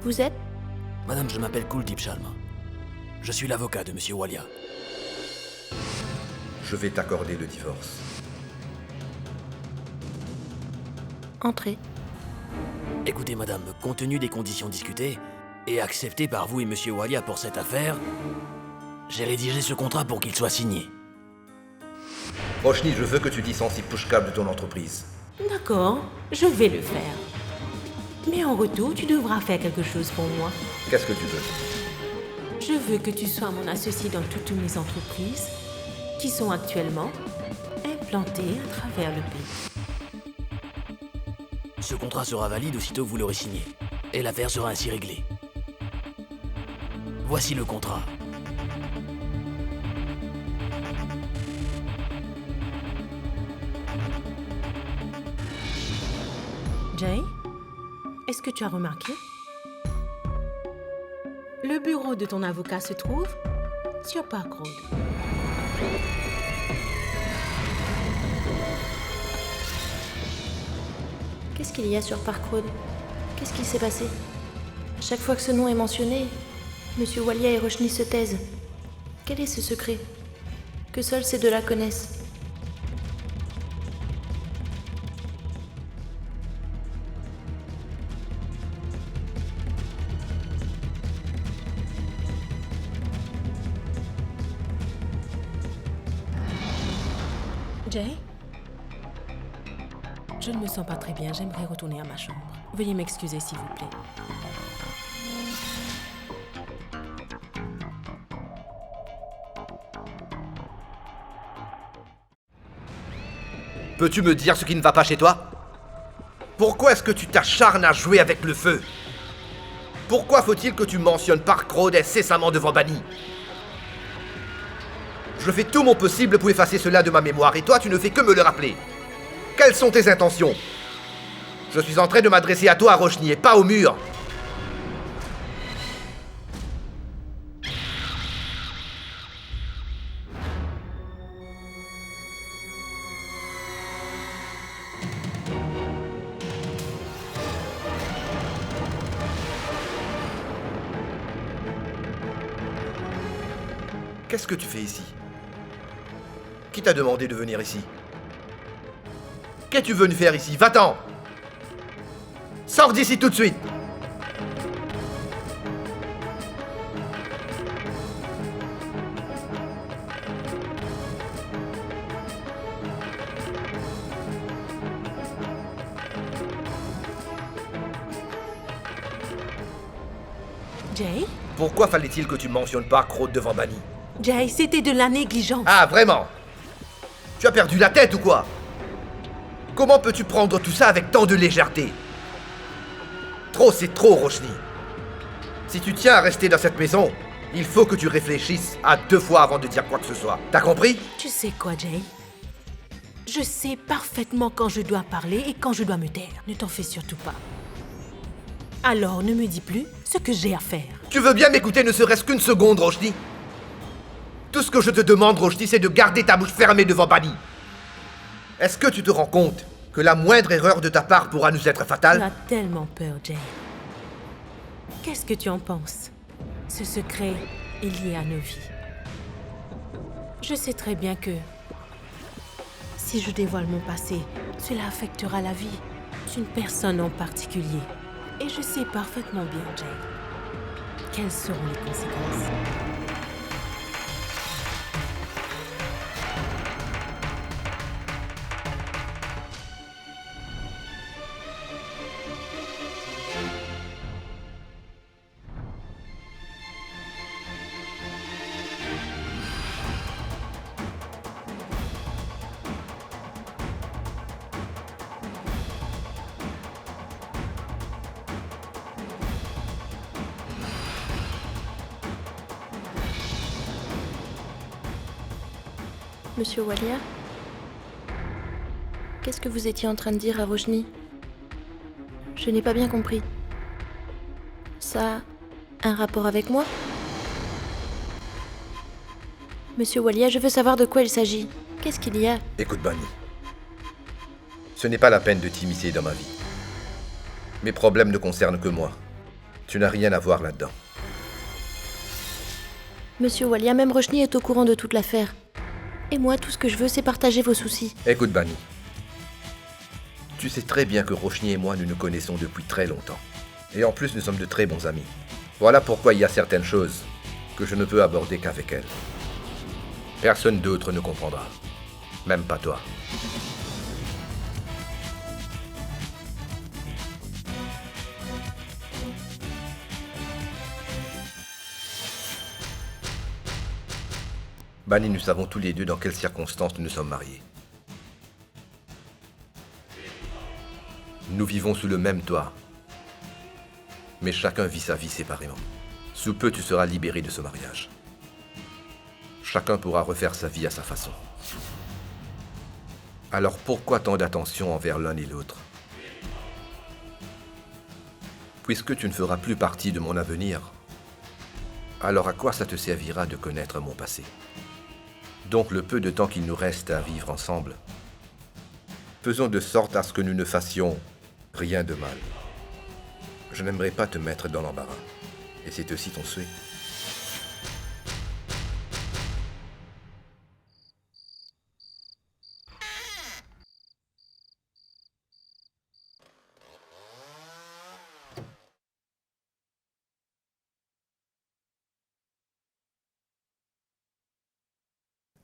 Vous êtes? Madame, je m'appelle Kuldeep Sharma. Je suis l'avocat de Monsieur Walia. Je vais t'accorder le divorce. Entrez. Écoutez, madame, compte tenu des conditions discutées et acceptées par vous et Monsieur Walia pour cette affaire, j'ai rédigé ce contrat pour qu'il soit signé. Roshni, je veux que tu licencies Pushkal de ton entreprise. D'accord, je vais le faire. Mais en retour, tu devras faire quelque chose pour moi. Qu'est-ce que tu veux? Je veux que tu sois mon associé dans toutes mes entreprises qui sont actuellement implantées à travers le pays. Ce contrat sera valide aussitôt que vous l'aurez signé, et l'affaire sera ainsi réglée. Voici le contrat. Jay, est-ce que tu as remarqué? Le bureau de ton avocat se trouve sur Park Road. Qu'est-ce qu'il y a sur Park Road? Qu'est-ce qui s'est passé? Chaque fois que ce nom est mentionné, Monsieur Walia et Roshni se taisent. Quel est ce secret? Que seuls ces deux-là connaissent. Jay? Je ne me sens pas très bien, j'aimerais retourner à ma chambre. Veuillez m'excuser, s'il vous plaît. Peux-tu me dire ce qui ne va pas chez toi? Pourquoi est-ce que tu t'acharnes à jouer avec le feu? Pourquoi faut-il que tu mentionnes Park Road incessamment devant Bani? Je fais tout mon possible pour effacer cela de ma mémoire et toi tu ne fais que me le rappeler. Quelles sont tes intentions? Je suis en train de m'adresser à toi, Roshni, et pas au mur. Qu'est-ce que tu fais ici? Qui t'a demandé de venir ici? Qu'es-tu venu faire ici? Va-t'en! Sors d'ici tout de suite! Jay? Pourquoi fallait-il que tu mentionnes Park Road devant Bani? Jay, c'était de la négligence. Ah, vraiment? Tu as perdu la tête ou quoi? Comment peux-tu prendre tout ça avec tant de légèreté? Trop, c'est trop, Roshni. Si tu tiens à rester dans cette maison, il faut que tu réfléchisses à 2 fois avant de dire quoi que ce soit. T'as compris? Tu sais quoi, Jay? Je sais parfaitement quand je dois parler et quand je dois me taire. Ne t'en fais surtout pas. Alors, ne me dis plus ce que j'ai à faire. Tu veux bien m'écouter ne serait-ce qu'une seconde, Roshni? Tout ce que je te demande, Roshni, c'est de garder ta bouche fermée devant Bani. Est-ce que tu te rends compte que la moindre erreur de ta part pourra nous être Tu fatale? as tellement peur, Jay. Qu'est-ce que tu en penses? Ce secret est lié à nos vies. Je sais très bien que si je dévoile mon passé, cela affectera la vie d'une personne en particulier. Et je sais parfaitement bien, Jay, quelles seront les conséquences. Monsieur Walia? Qu'est-ce que vous étiez en train de dire à Roshni? Je n'ai pas bien compris. Ça a un rapport avec moi? Monsieur Walia, je veux savoir de quoi il s'agit. Qu'est-ce qu'il y a? Écoute, Bani. Ce n'est pas la peine de t'immiscer dans ma vie. Mes problèmes ne concernent que moi. Tu n'as rien à voir là-dedans. Monsieur Walia, même Roshni est au courant de toute l'affaire. Et moi, tout ce que je veux, c'est partager vos soucis. Écoute, Bani. Tu sais très bien que Roshni et moi, nous nous connaissons depuis très longtemps. Et en plus, nous sommes de très bons amis. Voilà pourquoi il y a certaines choses que je ne peux aborder qu'avec elle. Personne d'autre ne comprendra. Même pas toi. Bani, nous savons tous les deux dans quelles circonstances nous nous sommes mariés. Nous vivons sous le même toit. Mais chacun vit sa vie séparément. Sous peu, tu seras libéré de ce mariage. Chacun pourra refaire sa vie à sa façon. Alors pourquoi tant d'attention envers l'un et l'autre? Puisque tu ne feras plus partie de mon avenir, alors à quoi ça te servira de connaître mon passé? Donc le peu de temps qu'il nous reste à vivre ensemble, faisons de sorte à ce que nous ne fassions rien de mal. Je n'aimerais pas te mettre dans l'embarras. Et c'est aussi ton souhait.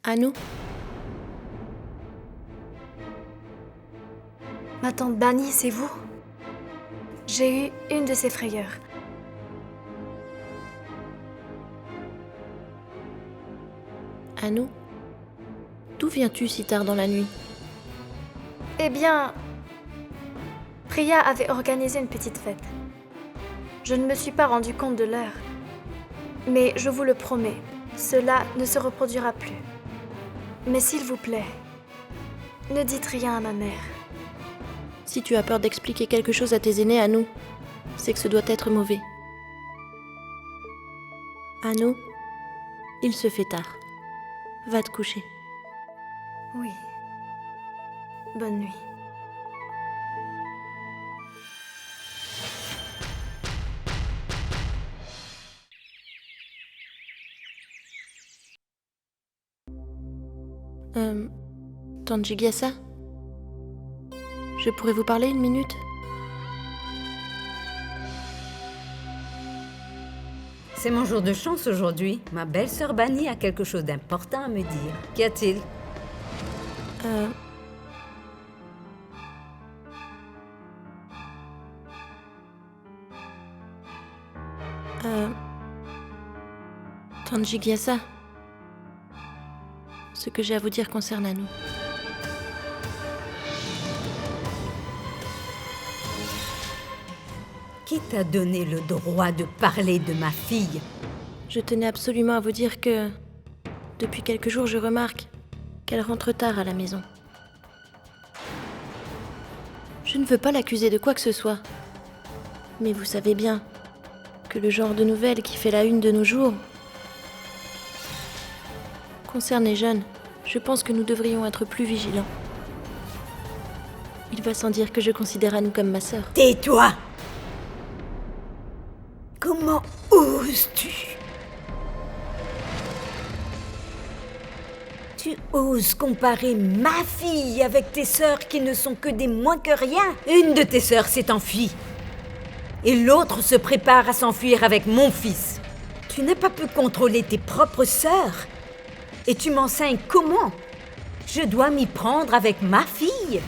À nous? Ma tante Bani, c'est vous? J'ai eu une de ces frayeurs. À nous? D'où viens-tu si tard dans la nuit? Eh bien, Priya avait organisé une petite fête. Je ne me suis pas rendu compte de l'heure. Mais je vous le promets, cela ne se reproduira plus. Mais s'il vous plaît, ne dites rien à ma mère. Si tu as peur d'expliquer quelque chose à tes aînés, à nous, c'est que ce doit être mauvais. À nous, il se fait tard. Va te coucher. Oui. Bonne nuit. Tante Jigyasa? Je pourrais vous parler une minute? C'est mon jour de chance aujourd'hui. Ma belle-sœur Bani a quelque chose d'important à me dire. Qu'y a-t-il? Tante Jigyasa, ce que j'ai à vous dire concerne à nous. Qui t'a donné le droit de parler de ma fille? Je tenais absolument à vous dire que, depuis quelques jours, je remarque qu'elle rentre tard à la maison. Je ne veux pas l'accuser de quoi que ce soit. Mais vous savez bien que le genre de nouvelle qui fait la une de nos jours concerne les jeunes. Je pense que nous devrions être plus vigilants. Il va sans dire que je considère Anou comme ma sœur. Tais-toi! Comment oses-tu? Tu oses comparer ma fille avec tes sœurs qui ne sont que des moins que rien? Une de tes sœurs s'est enfuie. Et l'autre se prépare à s'enfuir avec mon fils. Tu n'as pas pu contrôler tes propres sœurs. Et tu m'enseignes comment? Je dois m'y prendre avec ma fille?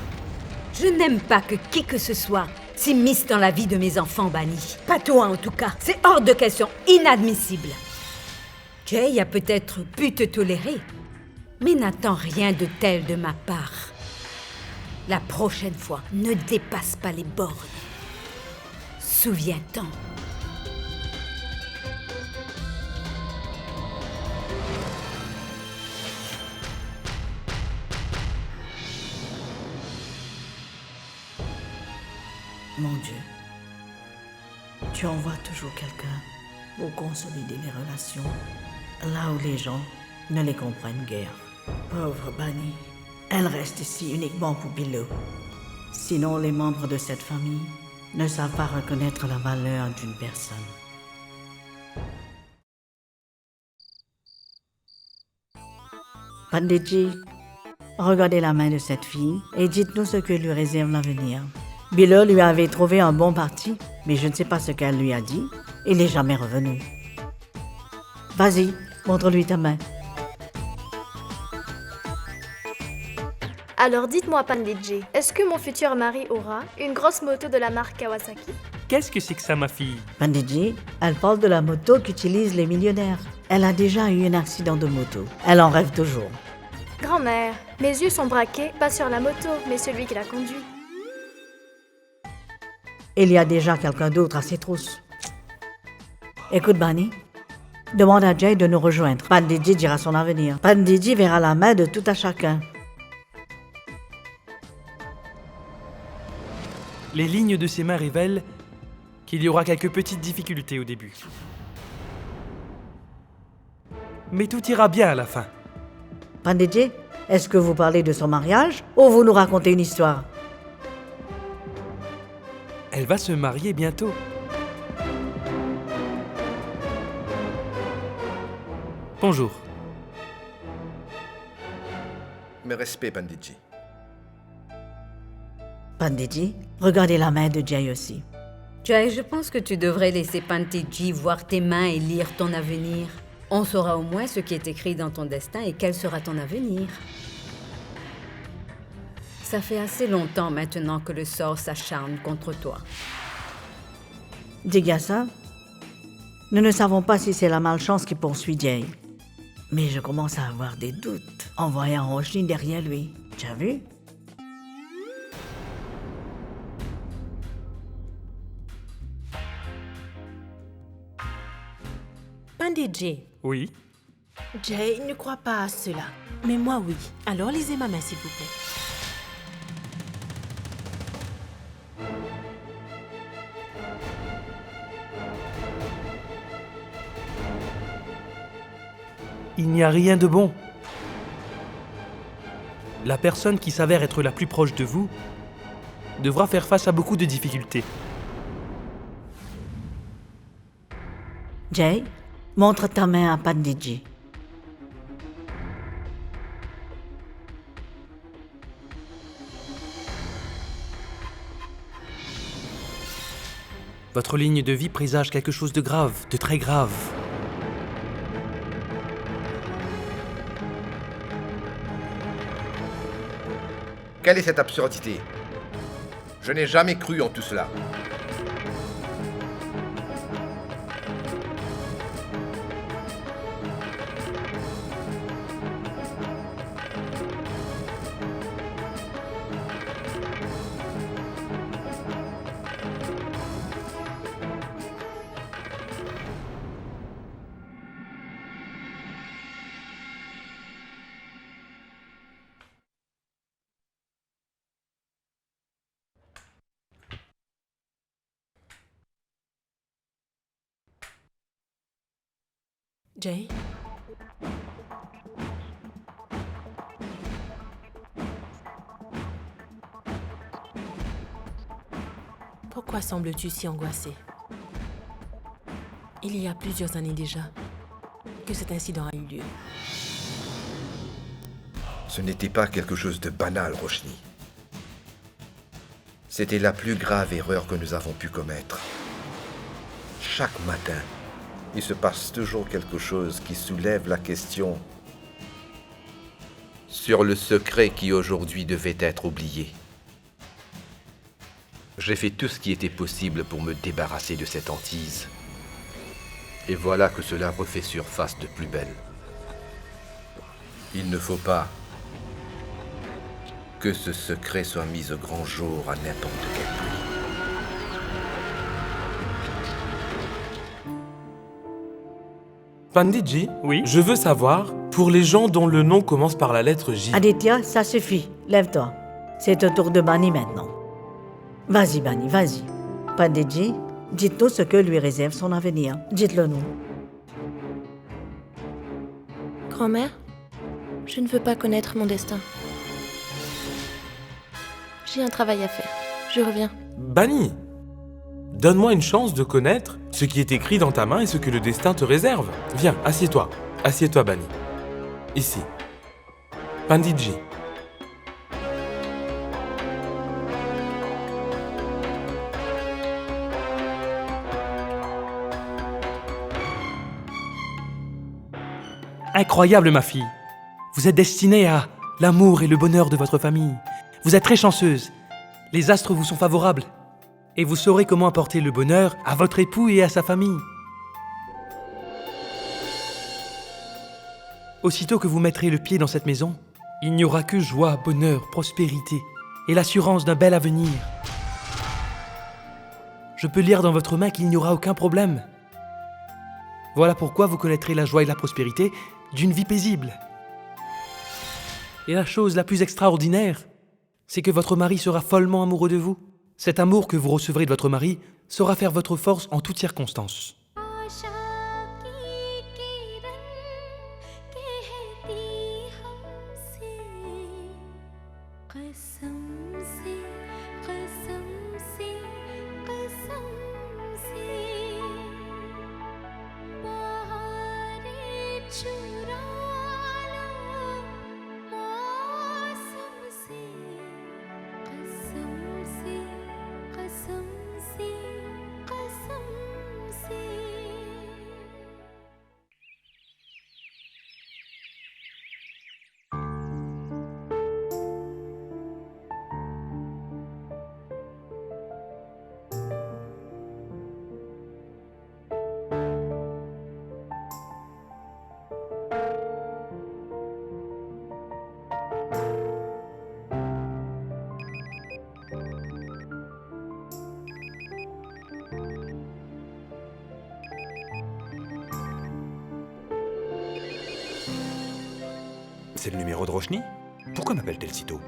Je n'aime pas que qui que ce soit s'immisce dans la vie de mes enfants, Bani. Pas toi, en tout cas. C'est hors de question, inadmissible. Jay a peut-être pu te tolérer, mais n'attends rien de tel de ma part. La prochaine fois, ne dépasse pas les bornes. Souviens-t'en. Mon Dieu, tu envoies toujours quelqu'un pour consolider les relations là où les gens ne les comprennent guère. Pauvre Bani, elle reste ici uniquement pour Bilo. Sinon, les membres de cette famille ne savent pas reconnaître la valeur d'une personne. Panditji, regardez la main de cette fille et dites-nous ce que lui réserve l'avenir. Bilo lui avait trouvé un bon parti, mais je ne sais pas ce qu'elle lui a dit. Il n'est jamais revenu. Vas-y, montre-lui ta main. Alors dites-moi, Panditji, est-ce que mon futur mari aura une grosse moto de la marque Kawasaki? Qu'est-ce que c'est que ça, ma fille? Panditji, elle parle de la moto qu'utilisent les millionnaires. Elle a déjà eu un accident de moto. Elle en rêve toujours. Grand-mère, mes yeux sont braqués, pas sur la moto, mais celui qui la conduit. Il y a déjà quelqu'un d'autre à ses trousses. Écoute, Bunny, demande à Jay de nous rejoindre. Panditji dira son avenir. Panditji verra la main de tout à chacun. Les lignes de ses mains révèlent qu'il y aura quelques petites difficultés au début. Mais tout ira bien à la fin. Panditji, est-ce que vous parlez de son mariage ou vous nous racontez une histoire? Elle va se marier bientôt. Bonjour. Mes respects, Panditji. Panditji, regardez la main de Jay aussi. Jay, je pense que tu devrais laisser Panditji voir tes mains et lire ton avenir. On saura au moins ce qui est écrit dans ton destin et quel sera ton avenir. Ça fait assez longtemps maintenant que le sort s'acharne contre toi. Digasa, nous ne savons pas si c'est la malchance qui poursuit Jay. Mais je commence à avoir des doutes en voyant Roshni derrière lui. Tu as vu? Panditji, Oui. Jay ne croit pas à cela. Mais moi, oui. Alors lisez ma main, s'il vous plaît. Il n'y a rien de bon. La personne qui s'avère être la plus proche de vous devra faire face à beaucoup de difficultés. Jay, montre ta main à Panditji. Votre ligne de vie présage quelque chose de grave, de très grave. Quelle est cette absurdité? Je n'ai jamais cru en tout cela. Jay? Pourquoi sembles-tu si angoissé? Il y a plusieurs années déjà que cet incident a eu lieu. Ce n'était pas quelque chose de banal, Roshni. C'était la plus grave erreur que nous avons pu commettre. Chaque matin, il se passe toujours quelque chose qui soulève la question sur le secret qui aujourd'hui devait être oublié. J'ai fait tout ce qui était possible pour me débarrasser de cette hantise. Et voilà que cela refait surface de plus belle. Il ne faut pas que ce secret soit mis au grand jour à n'importe quel prix. Panditji, Oui. je veux savoir, pour les gens dont le nom commence par la lettre J, Aditya, ça suffit. Lève-toi. C'est au tour de Bunny maintenant. Vas-y, Bunny, vas-y. Panditji, dites-nous ce que lui réserve son avenir. Dites-le nous. Grand-mère, je ne veux pas connaître mon destin. J'ai un travail à faire. Je reviens. Bunny, Donne-moi une chance de connaître ce qui est écrit dans ta main et ce que le destin te réserve. Viens, assieds-toi. Assieds-toi, Bani. Ici. Panditji. Incroyable, ma fille. Vous êtes destinée à l'amour et le bonheur de votre famille. Vous êtes très chanceuse. Les astres vous sont favorables. Et vous saurez comment apporter le bonheur à votre époux et à sa famille. Aussitôt que vous mettrez le pied dans cette maison, il n'y aura que joie, bonheur, prospérité et l'assurance d'un bel avenir. Je peux lire dans votre main qu'il n'y aura aucun problème. Voilà pourquoi vous connaîtrez la joie et la prospérité d'une vie paisible. Et la chose la plus extraordinaire, c'est que votre mari sera follement amoureux de vous. Cet amour que vous recevrez de votre mari saura faire votre force en toutes circonstances. C'est le numéro de Roshni? Pourquoi m'appelle-t-elle si tôt?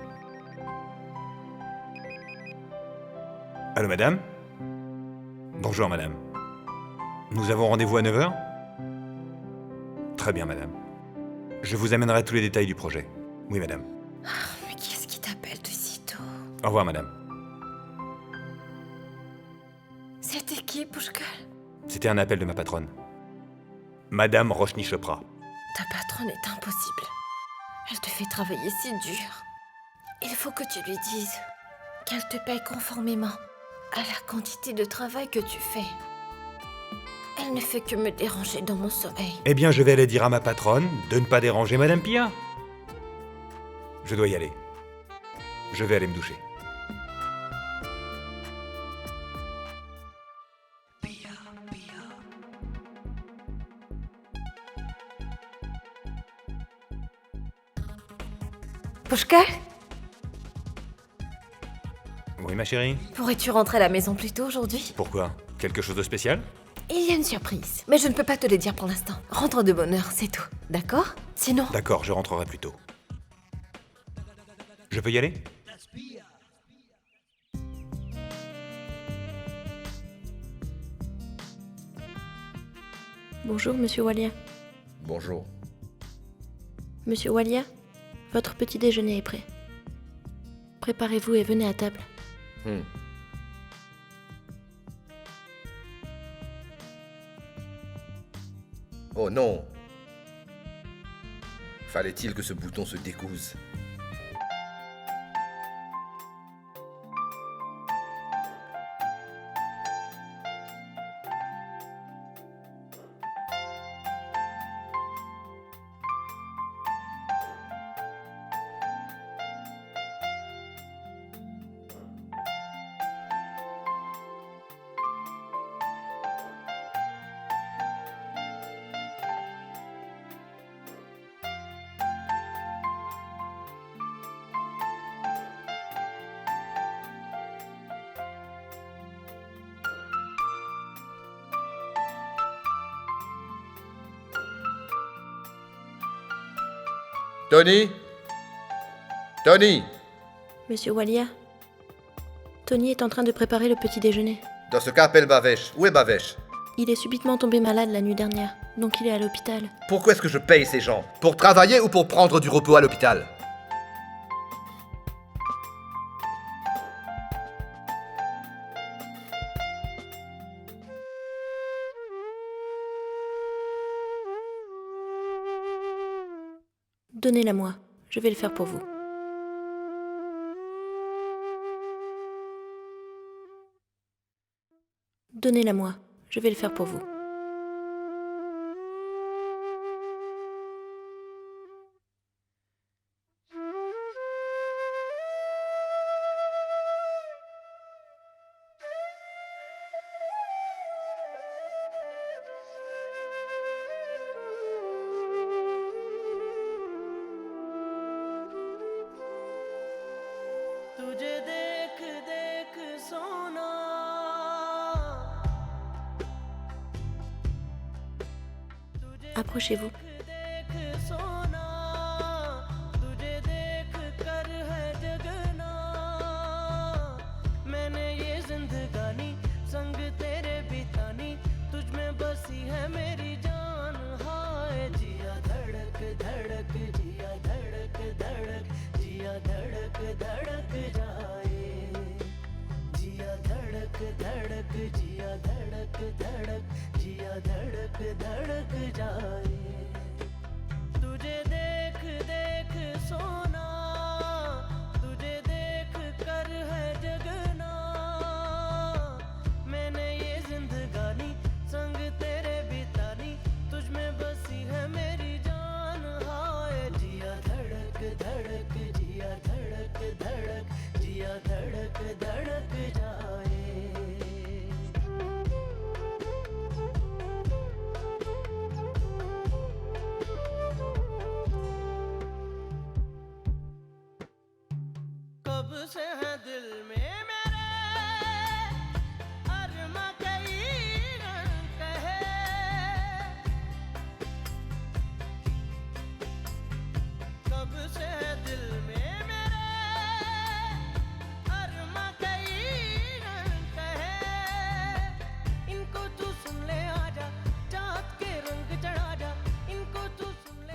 Allô, madame? Bonjour, madame. Nous avons rendez-vous à 9h? Très bien, madame. Je vous amènerai tous les détails du projet. Oui, madame. Mais qui est-ce qui t'appelle de si tôt? Au revoir, madame. C'était qui, Pushkal? C'était un appel de ma patronne. Madame Roshni Chopra. Ta patronne est impossible. Elle te fait travailler si dur. Il faut que tu lui dises qu'elle te paye conformément à la quantité de travail que tu fais. Elle ne fait que me déranger dans mon sommeil. Eh bien, je vais aller dire à ma patronne de ne pas déranger madame Pia. Je dois y aller. Je vais aller me doucher. Pushkal, Oui, ma chérie? pourrais-tu rentrer à la maison plus tôt aujourd'hui? Pourquoi? Quelque chose de spécial? Il y a une surprise, mais je ne peux pas te le dire pour l'instant. Rentre de bonne heure, c'est tout. D'accord? Sinon... D'accord, je rentrerai plus tôt. Je peux y aller? Bonjour, Monsieur Walia. Bonjour. Monsieur Walia, votre petit déjeuner est prêt. Préparez-vous et venez à table. Oh non! Fallait-il que ce bouton se découse? Tony? Tony? Monsieur Walia, Tony est en train de préparer le petit déjeuner. Dans ce cas, appelle Bavesh. Où est Bavesh? Il est subitement tombé malade la nuit dernière, donc il est à l'hôpital. Pourquoi est-ce que je paye ces gens? Pour travailler ou pour prendre du repos à l'hôpital? Donnez-la-moi, je vais le faire pour vous. Donnez-la-moi, je vais le faire pour vous. Approchez-vous.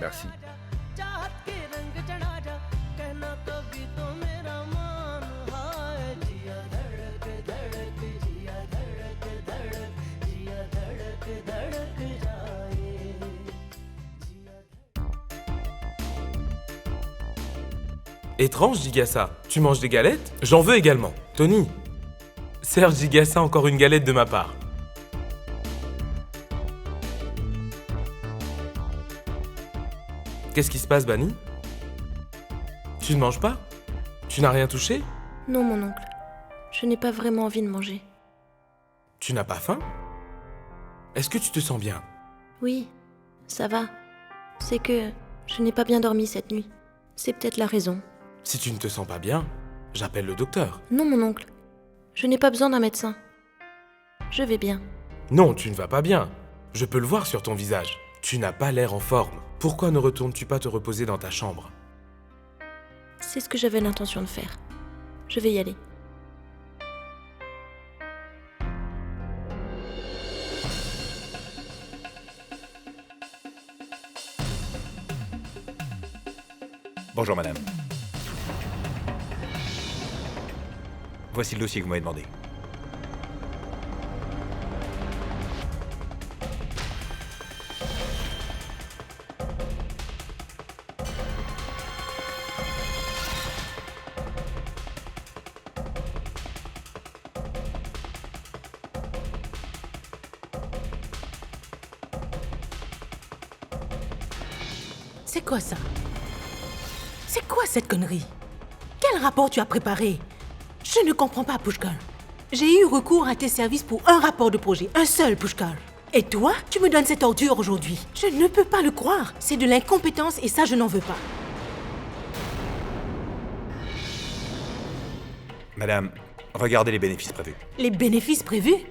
Merci. Étrange, Jigasa. Tu manges des galettes? J'en veux également. Tony. Serge Jigasa, encore une galette de ma part. Qu'est-ce qui se passe, Bani? Tu ne manges pas? Tu n'as rien touché? Non, mon oncle. Je n'ai pas vraiment envie de manger. Tu n'as pas faim? Est-ce que tu te sens bien? Oui, ça va. C'est que je n'ai pas bien dormi cette nuit. C'est peut-être la raison. Si tu ne te sens pas bien, j'appelle le docteur. Non, mon oncle. Je n'ai pas besoin d'un médecin. Je vais bien. Non, tu ne vas pas bien. Je peux le voir sur ton visage. Tu n'as pas l'air en forme. Pourquoi ne retournes-tu pas te reposer dans ta chambre? C'est ce que j'avais l'intention de faire. Je vais y aller. Bonjour madame. Voici le dossier que vous m'avez demandé. C'est quoi ça? C'est quoi cette connerie? Quel rapport tu as préparé? Je ne comprends pas, Pushkar. J'ai eu recours à tes services pour un rapport de projet, un seul, Pushkar. Et toi, tu me donnes cette ordure aujourd'hui. Je ne peux pas le croire. C'est de l'incompétence et ça, je n'en veux pas. Madame, regardez les bénéfices prévus. Les bénéfices prévus?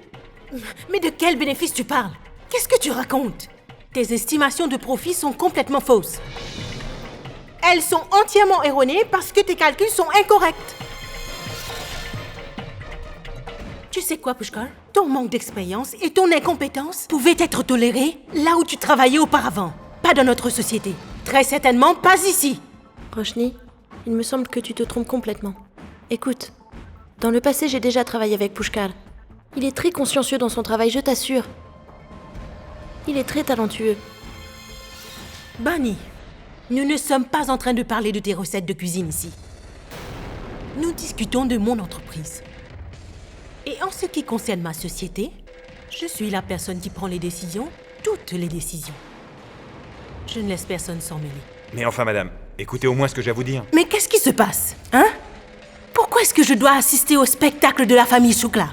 Mais de quels bénéfices tu parles? Qu'est-ce que tu racontes? Tes estimations de profit sont complètement fausses. Elles sont entièrement erronées parce que tes calculs sont incorrects. Tu sais quoi, Pushkar? Ton manque d'expérience et ton incompétence pouvaient être tolérés là où tu travaillais auparavant. Pas dans notre société. Très certainement pas ici. Roshni, il me semble que tu te trompes complètement. Écoute, dans le passé, j'ai déjà travaillé avec Pushkar. Il est très consciencieux dans son travail, je t'assure. Il est très talentueux. Bani, Nous ne sommes pas en train de parler de tes recettes de cuisine ici. Nous discutons de mon entreprise. Et en ce qui concerne ma société, je suis la personne qui prend les décisions, toutes les décisions. Je ne laisse personne s'en mêler. Mais enfin, madame, écoutez au moins ce que j'ai à vous dire. Mais qu'est-ce qui se passe, hein? Pourquoi est-ce que je dois assister au spectacle de la famille Choukla?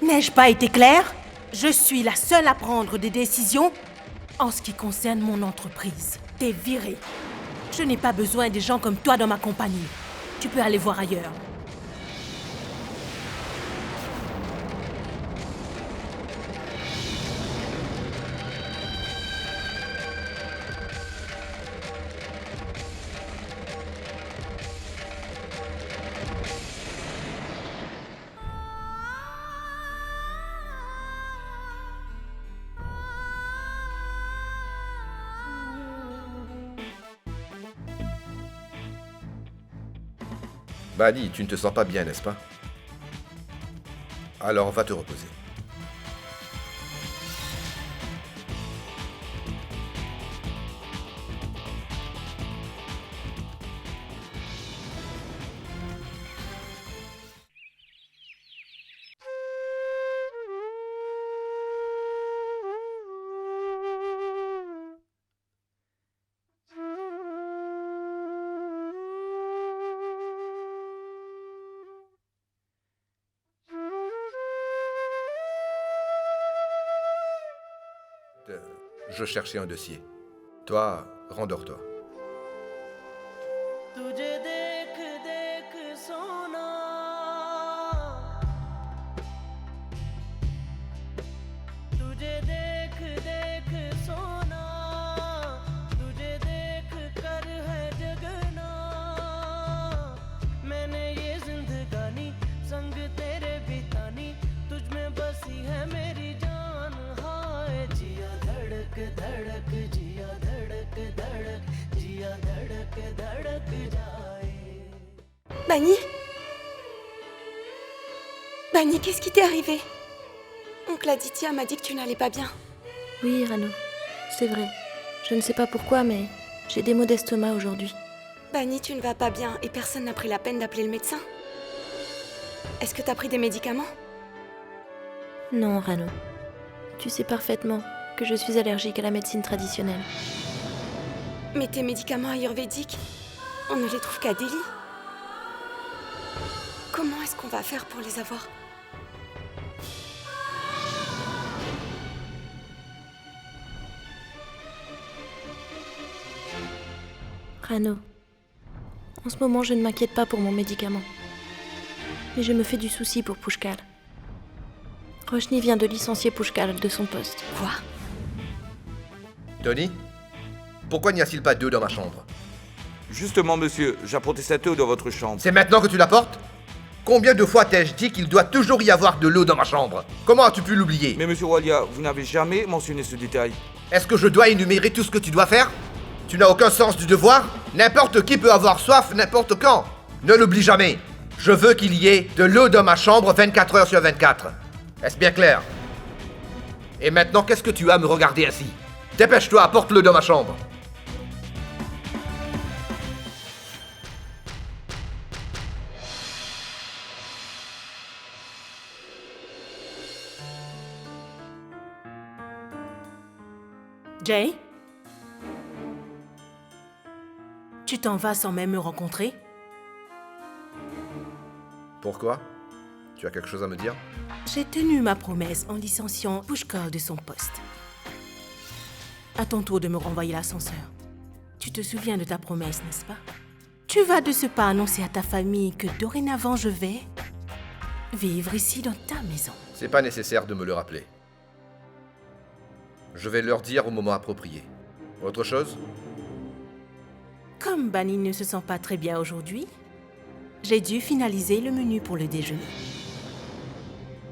N'ai-je pas été claire? Je suis la seule à prendre des décisions en ce qui concerne mon entreprise. T'es virée. Je n'ai pas besoin des gens comme toi dans ma compagnie. Tu peux aller voir ailleurs. Bani, tu ne te sens pas bien, n'est-ce pas? Alors va te reposer. Je cherchais un dossier. Toi, rendors-toi. Bani? Bani, qu'est-ce qui t'est arrivé? Oncle Aditya m'a dit que tu n'allais pas bien. Oui, Rano, c'est vrai. Je ne sais pas pourquoi, mais j'ai des maux d'estomac aujourd'hui. Bani, tu ne vas pas bien et personne n'a pris la peine d'appeler le médecin. Est-ce que t'as pris des médicaments? Non, Rano. Tu sais parfaitement que je suis allergique à la médecine traditionnelle. Mais tes médicaments ayurvédiques, on ne les trouve qu'à Delhi. Comment est-ce qu'on va faire pour les avoir? Rano, en ce moment, je ne m'inquiète pas pour mon médicament. Mais je me fais du souci pour Pushkal. Roshni vient de licencier Pushkal de son poste. Quoi? Tony? Pourquoi n'y a-t-il pas d'eau dans ma chambre? Justement, monsieur, j'apportais cette eau dans votre chambre. C'est maintenant que tu l'apportes? Combien de fois t'ai-je dit qu'il doit toujours y avoir de l'eau dans ma chambre? Comment as-tu pu l'oublier? Mais monsieur Walia, vous n'avez jamais mentionné ce détail. Est-ce que je dois énumérer tout ce que tu dois faire? Tu n'as aucun sens du devoir? N'importe qui peut avoir soif n'importe quand. Ne l'oublie jamais. Je veux qu'il y ait de l'eau dans ma chambre 24 heures sur 24. Est-ce bien clair? Et maintenant, qu'est-ce que tu as à me regarder ainsi? Dépêche-toi, apporte-le dans ma chambre. Jay? Tu t'en vas sans même me rencontrer? Pourquoi? Tu as quelque chose à me dire? J'ai tenu ma promesse en licenciant Pushkal de son poste. À ton tour de me renvoyer l'ascenseur. Tu te souviens de ta promesse, n'est-ce pas? Tu vas de ce pas annoncer à ta famille que dorénavant je vais vivre ici dans ta maison. C'est pas nécessaire de me le rappeler. Je vais leur dire au moment approprié. Autre chose? Comme Bani ne se sent pas très bien aujourd'hui, j'ai dû finaliser le menu pour le déjeuner.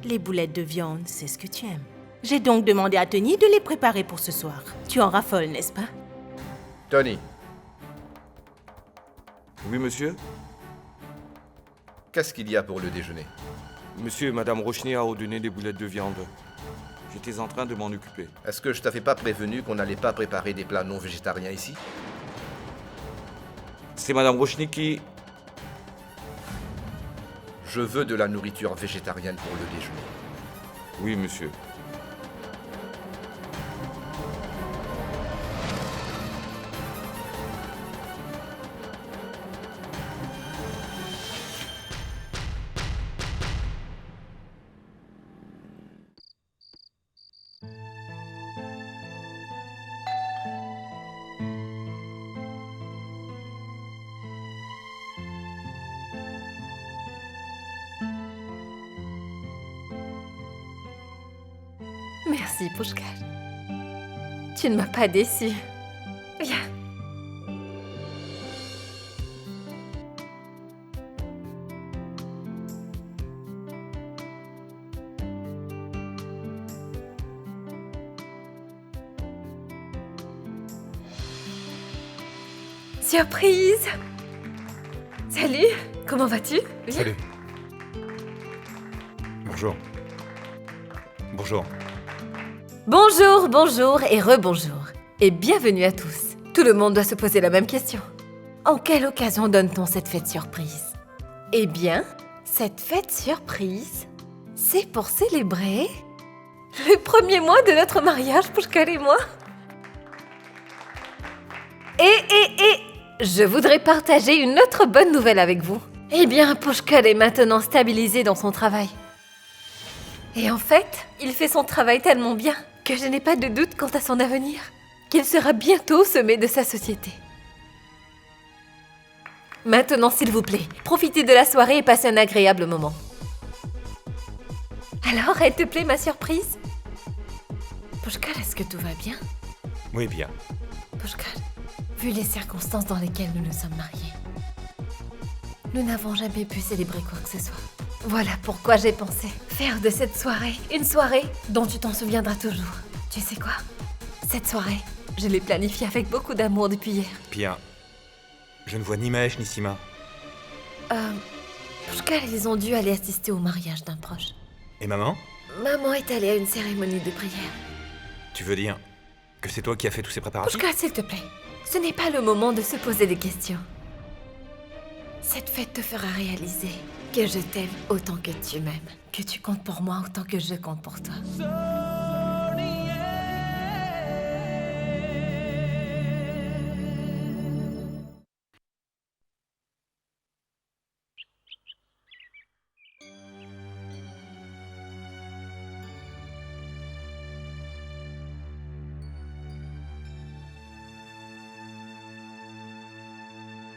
Les boulettes de viande, c'est ce que tu aimes. J'ai donc demandé à Tony de les préparer pour ce soir. Tu en raffoles, n'est-ce pas? Tony, Oui, monsieur? qu'est-ce qu'il y a pour le déjeuner? Monsieur et madame Roshni a ordonné des boulettes de viande. J'étais en train de m'en occuper. Est-ce que je t'avais pas prévenu qu'on n'allait pas préparer des plats non végétariens ici? C'est Madame Rochny qui... Je veux de la nourriture végétarienne pour le déjeuner. Oui, monsieur. Merci, Pushkal. Tu ne m'as pas déçue. Viens. Surprise! Salut, comment vas-tu? Viens. Salut. Bonjour. Bonjour. Bonjour, bonjour et rebonjour. Et bienvenue à tous. Tout le monde doit se poser la même question. En quelle occasion donne-t-on cette fête surprise? Eh bien, cette fête surprise, c'est pour célébrer le 1er mois de notre mariage, Pushkal et moi. Et je voudrais partager une autre bonne nouvelle avec vous. Eh bien, Pushkal est maintenant stabilisé dans son travail. Et en fait, il fait son travail tellement bien que je n'ai pas de doute quant à son avenir, qu'il sera bientôt au sommet de sa société. Maintenant, s'il vous plaît, profitez de la soirée et passez un agréable moment. Alors, elle te plaît ma surprise? Pushkal, est-ce que tout va bien? Oui, bien. Pushkal, vu les circonstances dans lesquelles nous nous sommes mariés, nous n'avons jamais pu célébrer quoi que ce soit. Voilà pourquoi j'ai pensé faire de cette soirée une soirée dont tu t'en souviendras toujours. Tu sais quoi? Cette soirée, je l'ai planifiée avec beaucoup d'amour depuis hier. Pia, je ne vois ni Mahesh ni Sima. Pushkal, ils ont dû aller assister au mariage d'un proche. Et maman? Maman est allée à une cérémonie de prière. Tu veux dire que c'est toi qui as fait tous ces préparatifs? Pushkal, s'il te plaît, ce n'est pas le moment de se poser des questions. Cette fête te fera réaliser que je t'aime autant que tu m'aimes, que tu comptes pour moi autant que je compte pour toi.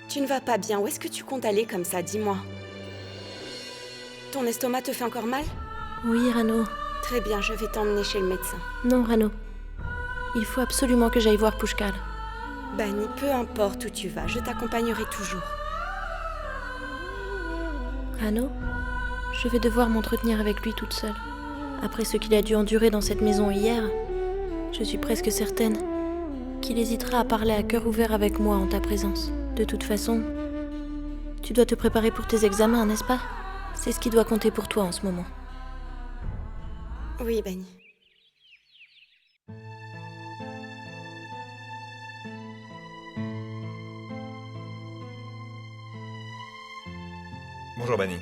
Tu ne vas pas bien. Où est-ce que tu comptes aller comme ça? Dis-moi. Ton estomac te fait encore mal? Oui, Rano. Très bien, je vais t'emmener chez le médecin. Non, Rano. Il faut absolument que j'aille voir Pushkal. Bani, peu importe où tu vas, je t'accompagnerai toujours. Rano, je vais devoir m'entretenir avec lui toute seule. Après ce qu'il a dû endurer dans cette maison hier, je suis presque certaine qu'il hésitera à parler à cœur ouvert avec moi en ta présence. De toute façon, tu dois te préparer pour tes examens, n'est-ce pas? C'est ce qui doit compter pour toi en ce moment. Oui, Bani. Bonjour Bani.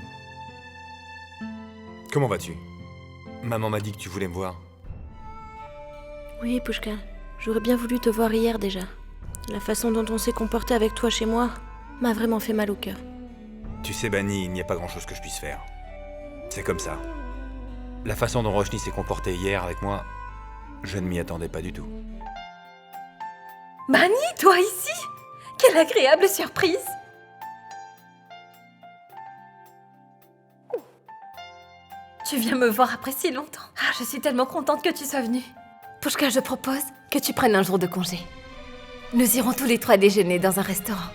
Comment vas-tu? Maman m'a dit que tu voulais me voir. Oui, Pushkal. J'aurais bien voulu te voir hier déjà. La façon dont on s'est comporté avec toi chez moi m'a vraiment fait mal au cœur. Tu sais, Bani, il n'y a pas grand-chose que je puisse faire. C'est comme ça. La façon dont Roshni s'est comportée hier avec moi, je ne m'y attendais pas du tout. Bani, toi ici? Quelle agréable surprise! Tu viens me voir après si longtemps. Ah, je suis tellement contente que tu sois venue. Pushkal, je propose que tu prennes un jour de congé. Nous irons tous les trois déjeuner dans un restaurant.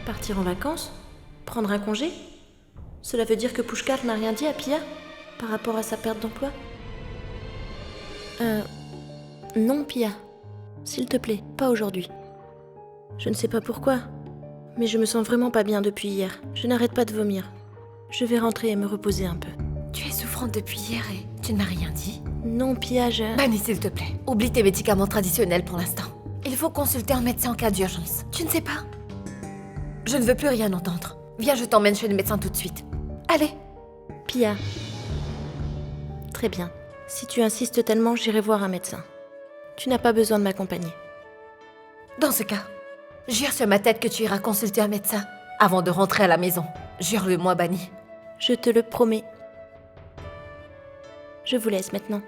Partir en vacances? Prendre un congé? Cela veut dire que Pushkal n'a rien dit à Pia par rapport à sa perte d'emploi? Non, Pia. S'il te plaît, pas aujourd'hui. Je ne sais pas pourquoi, mais je me sens vraiment pas bien depuis hier. Je n'arrête pas de vomir. Je vais rentrer et me reposer un peu. Tu es souffrante? souffrante depuis hier et tu ne m'as rien dit? Non, Pia, je... Bani, s'il te plaît, oublie tes médicaments traditionnels pour l'instant. Il faut consulter un médecin en cas d'urgence. Tu ne sais pas? Je ne veux plus rien entendre. Viens, je t'emmène chez le médecin tout de suite. Allez. Pia. Très bien. Si tu insistes tellement, j'irai voir un médecin. Tu n'as pas besoin de m'accompagner. Dans ce cas, jure sur ma tête que tu iras consulter un médecin avant de rentrer à la maison. Jure-le-moi, Bani. Je te le promets. Je vous laisse maintenant.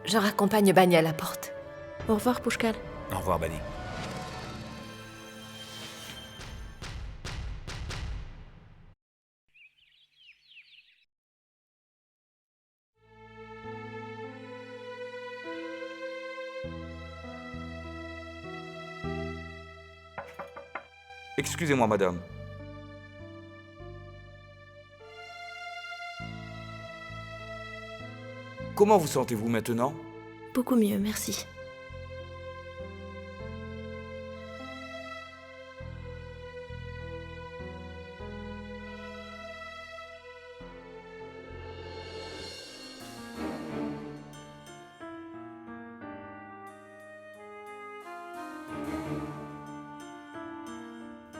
Je raccompagne Bani à la porte. Au revoir, Pushkal. Au revoir, Bani. Excusez-moi, madame. Comment vous sentez-vous maintenant? Beaucoup mieux, merci.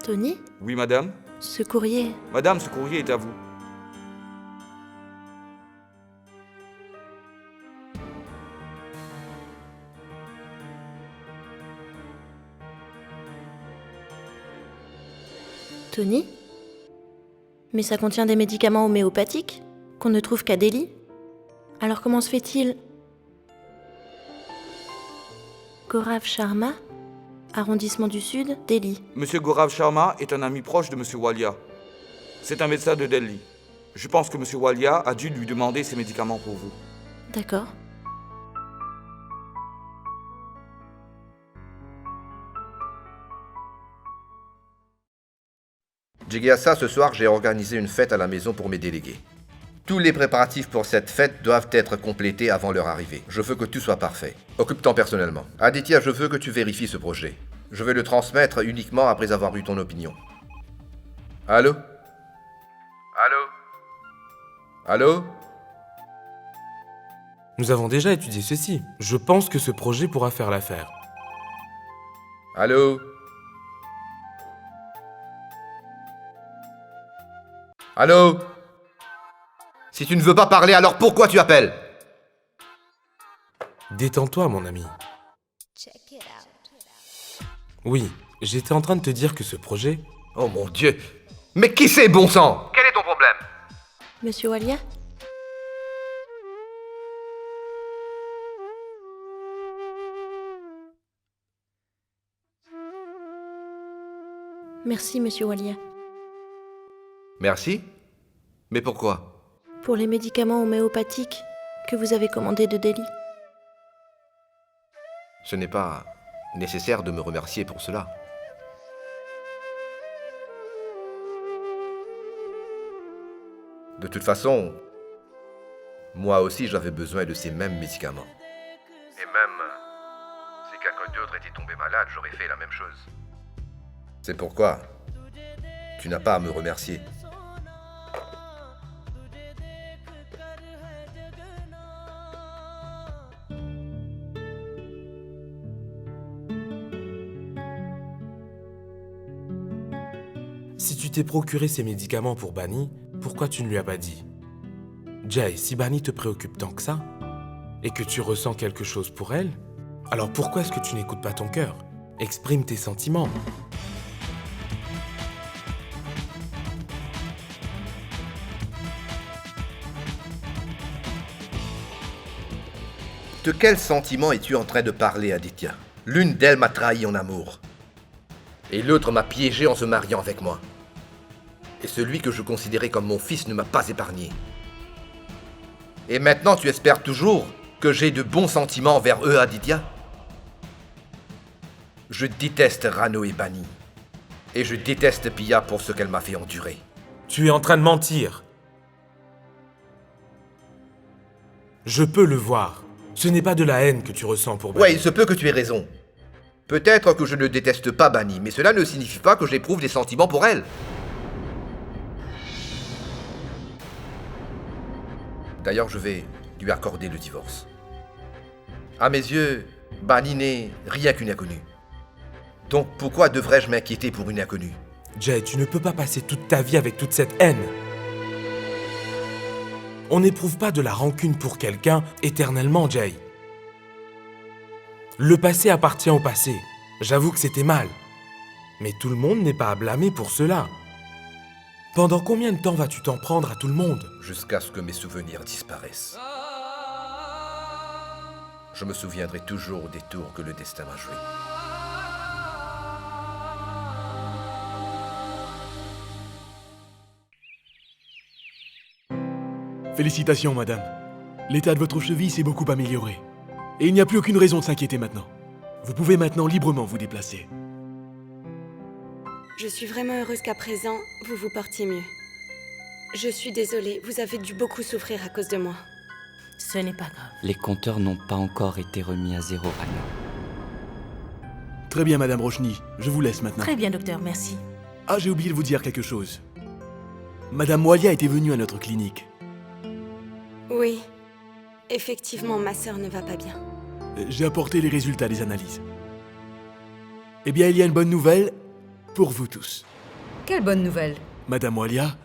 Tony? Oui, madame? Ce courrier... Madame, ce courrier est à vous. Tony? Mais ça contient des médicaments homéopathiques qu'on ne trouve qu'à Delhi. Alors comment se fait-il? Gaurav Sharma, arrondissement du Sud, Delhi. Monsieur Gaurav Sharma est un ami proche de Monsieur Walia. C'est un médecin de Delhi. Je pense que Monsieur Walia a dû lui demander ses médicaments pour vous. D'accord. Jigyasa, ce soir, j'ai organisé une fête à la maison pour mes délégués. Tous les préparatifs pour cette fête doivent être complétés avant leur arrivée. Je veux que tout soit parfait. Occupe-t'en personnellement. Aditya, je veux que tu vérifies ce projet. Je vais le transmettre uniquement après avoir eu ton opinion. Allô? Allô? Allô? Nous avons déjà étudié ceci. Je pense que ce projet pourra faire l'affaire. Allô? Allô? Si tu ne veux pas parler, alors pourquoi tu appelles? Détends-toi, mon ami. Oui, j'étais en train de te dire que ce projet... Oh mon Dieu! Mais qui c'est, bon sang? Quel est ton problème? Monsieur Walia? Merci, Monsieur Walia. Merci? Mais pourquoi? Pour les médicaments homéopathiques que vous avez commandés de Delhi. Ce n'est pas nécessaire de me remercier pour cela. De toute façon, moi aussi j'avais besoin de ces mêmes médicaments. Et même si quelqu'un d'autre était tombé malade, j'aurais fait la même chose. C'est pourquoi tu n'as pas à me remercier. Si tu t'es procuré ces médicaments pour Bani, pourquoi tu ne lui as pas dit? Jay, si Bani te préoccupe tant que ça, et que tu ressens quelque chose pour elle, alors pourquoi est-ce que tu n'écoutes pas ton cœur? Exprime tes sentiments. De quel sentiment es-tu en train de parler, Aditya? L'une d'elles m'a trahi en amour. Et l'autre m'a piégé en se mariant avec moi. Et celui que je considérais comme mon fils ne m'a pas épargné. Et maintenant, tu espères toujours que j'ai de bons sentiments envers eux, Aditya? Je déteste Rano et Bani. Et je déteste Pia pour ce qu'elle m'a fait endurer. Tu es en train de mentir. Je peux le voir. Ce n'est pas de la haine que tu ressens pour Bani. Ouais, il se peut que tu aies raison. Peut-être que je ne déteste pas Bani, mais cela ne signifie pas que j'éprouve des sentiments pour elle. D'ailleurs, je vais lui accorder le divorce. À mes yeux, Bani n'est rien qu'une inconnue. Donc pourquoi devrais-je m'inquiéter pour une inconnue? Jay, tu ne peux pas passer toute ta vie avec toute cette haine. On n'éprouve pas de la rancune pour quelqu'un éternellement, Jay. Le passé appartient au passé. J'avoue que c'était mal. Mais tout le monde n'est pas à blâmer pour cela. Pendant combien de temps vas-tu t'en prendre à tout le monde? Jusqu'à ce que mes souvenirs disparaissent. Je me souviendrai toujours des tours que le destin m'a joués. Félicitations, madame. L'état de votre cheville s'est beaucoup amélioré. Et il n'y a plus aucune raison de s'inquiéter maintenant. Vous pouvez maintenant librement vous déplacer. Je suis vraiment heureuse qu'à présent, vous vous portiez mieux. Je suis désolée, vous avez dû beaucoup souffrir à cause de moi. Ce n'est pas grave. Les compteurs n'ont pas encore été remis à zéro, Rania. Très bien, madame Roshni. Je vous laisse maintenant. Très bien, docteur, merci. Ah, j'ai oublié de vous dire quelque chose. Madame Walia était venue à notre clinique. Oui, effectivement, ma sœur ne va pas bien. J'ai apporté les résultats des analyses. Eh bien, il y a une bonne nouvelle pour vous tous. Quelle bonne nouvelle! Madame Walia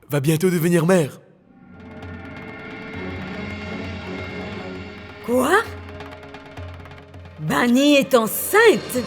va bientôt devenir mère. Quoi? Bani est enceinte?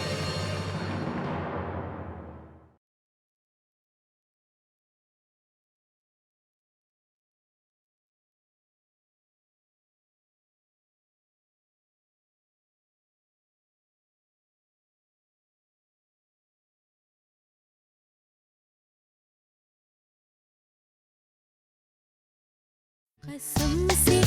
قسم से